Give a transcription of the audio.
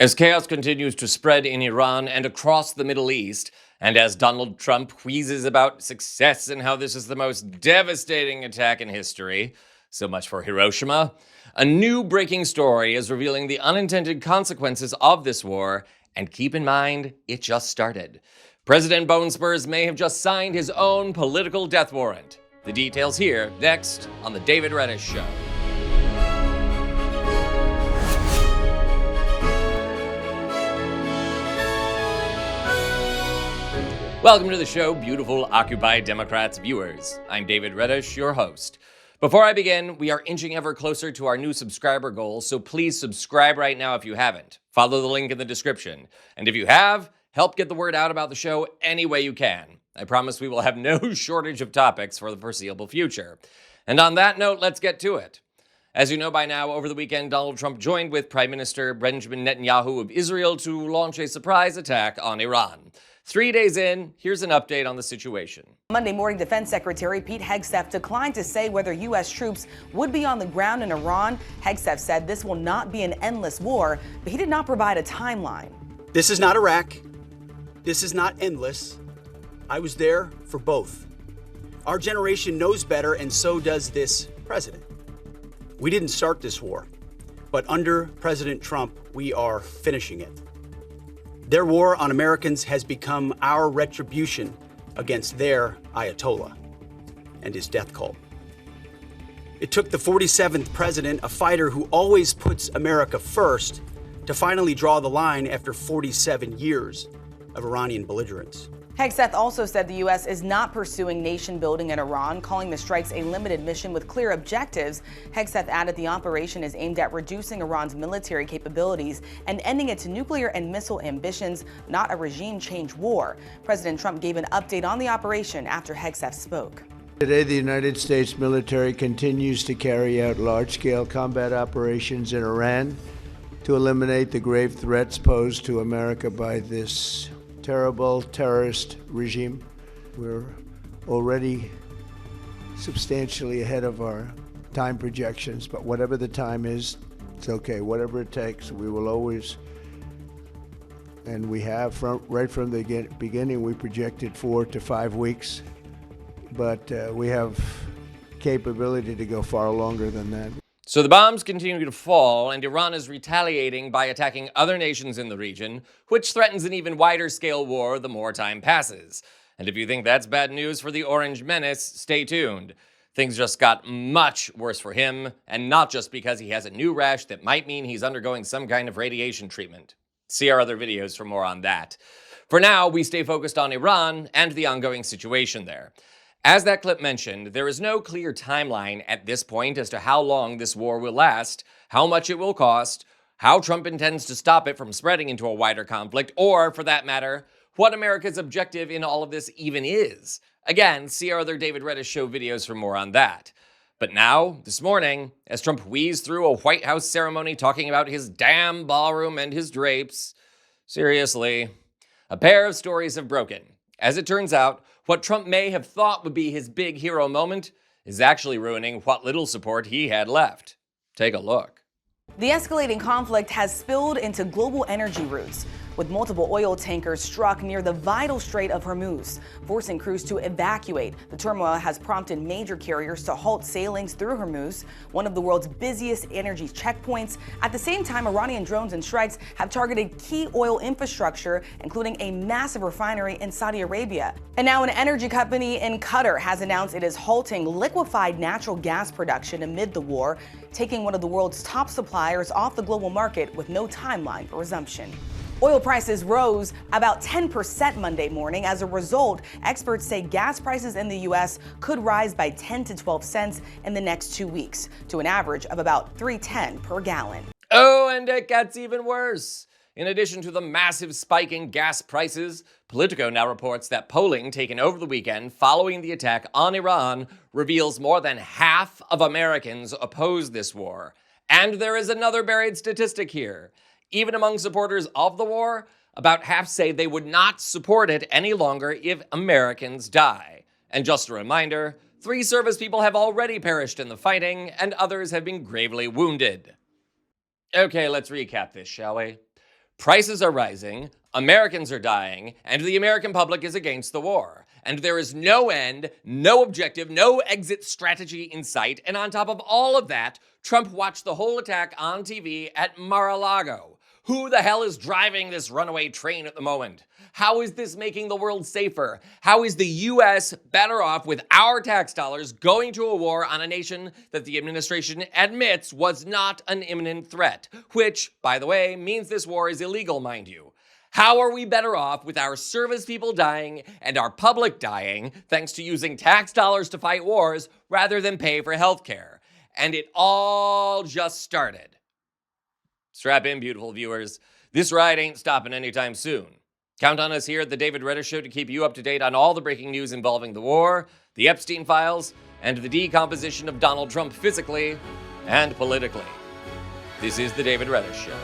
As chaos continues to spread in Iran and across the Middle East, and as Donald Trump wheezes about success and how this is the most devastating attack in history, so much for Hiroshima, a new breaking story is revealing the unintended consequences of this war, and keep in mind, it just started. President Bone Spurs may have just signed his own political death warrant. The details here, next, on The David Reddish Show. Welcome to the show, beautiful Occupy Democrats viewers. I'm David Reddish, your host. Before I begin, we are inching ever closer to our new subscriber goal, so please subscribe right now if you haven't. Follow the link in the description. And if you have, help get the word out about the show any way you can. I promise we will have no shortage of topics for the foreseeable future. And on that note, let's get to it. As you know by now, over the weekend, Donald Trump joined with Prime Minister Benjamin Netanyahu of Israel to launch a surprise attack on Iran. 3 days in, here's an update on the situation. Monday morning, Defense Secretary Pete Hegseth declined to say whether U.S. troops would be on the ground in Iran. Hegseth said this will not be an endless war, but he did not provide a timeline. This is not Iraq. This is not endless. I was there for both. Our generation knows better, and so does this president. We didn't start this war, but under President Trump, we are finishing it. Their war on Americans has become our retribution against their Ayatollah and his death cult. It took the 47th president, a fighter who always puts America first, to finally draw the line after 47 years of Iranian belligerence. Hegseth also said the U.S. is not pursuing nation building in Iran, calling the strikes a limited mission with clear objectives. Hegseth added the operation is aimed at reducing Iran's military capabilities and ending its nuclear and missile ambitions, not a regime change war. President Trump gave an update on the operation after Hegseth spoke. Today, the United States military continues to carry out large-scale combat operations in Iran to eliminate the grave threats posed to America by this terrible terrorist regime. We're already substantially ahead of our time projections, but whatever the time is, it's okay. Whatever it takes, we will always, and we have right from the beginning, we projected 4 to 5 weeks, but we have capability to go far longer than that. So the bombs continue to fall, and Iran is retaliating by attacking other nations in the region, which threatens an even wider scale war the more time passes. And if you think that's bad news for the Orange Menace, stay tuned. Things just got much worse for him, and not just because he has a new rash that might mean he's undergoing some kind of radiation treatment. See our other videos for more on that. For now, we stay focused on Iran and the ongoing situation there. As that clip mentioned, there is no clear timeline at this point as to how long this war will last, how much it will cost, how Trump intends to stop it from spreading into a wider conflict, or, for that matter, what America's objective in all of this even is. Again, see our other David Reddish Show videos for more on that. But now, this morning, as Trump wheezed through a White House ceremony talking about his damn ballroom and his drapes, seriously, a pair of stories have broken. As it turns out, what Trump may have thought would be his big hero moment is actually ruining what little support he had left. Take a look. The escalating conflict has spilled into global energy routes, with multiple oil tankers struck near the vital Strait of Hormuz, forcing crews to evacuate. The turmoil has prompted major carriers to halt sailings through Hormuz, one of the world's busiest energy checkpoints. At the same time, Iranian drones and strikes have targeted key oil infrastructure, including a massive refinery in Saudi Arabia. And now an energy company in Qatar has announced it is halting liquefied natural gas production amid the war, taking one of the world's top suppliers off the global market with no timeline for resumption. Oil prices rose about 10% Monday morning. As a result, experts say gas prices in the U.S. could rise by 10 to 12 cents in the next 2 weeks, to an average of about $3.10 per gallon. Oh, and it gets even worse. In addition to the massive spike in gas prices, Politico now reports that polling taken over the weekend following the attack on Iran reveals more than half of Americans oppose this war. And there is another buried statistic here. Even among supporters of the war, about half say they would not support it any longer if Americans die. And just a reminder, 3 service people have already perished in the fighting, and others have been gravely wounded. Okay, let's recap this, shall we? Prices are rising, Americans are dying, and the American public is against the war. And there is no end, no objective, no exit strategy in sight. And on top of all of that, Trump watched the whole attack on TV at Mar-a-Lago. Who the hell is driving this runaway train at the moment? How is this making the world safer? How is the U.S. better off with our tax dollars going to a war on a nation that the administration admits was not an imminent threat? Which, by the way, means this war is illegal, mind you. How are we better off with our service people dying and our public dying thanks to using tax dollars to fight wars rather than pay for healthcare? And it all just started. Strap in, beautiful viewers. This ride ain't stopping anytime soon. Count on us here at the David Reddish Show to keep you up to date on all the breaking news involving the war, the Epstein files, and the decomposition of Donald Trump physically and politically. This is the David Reddish Show.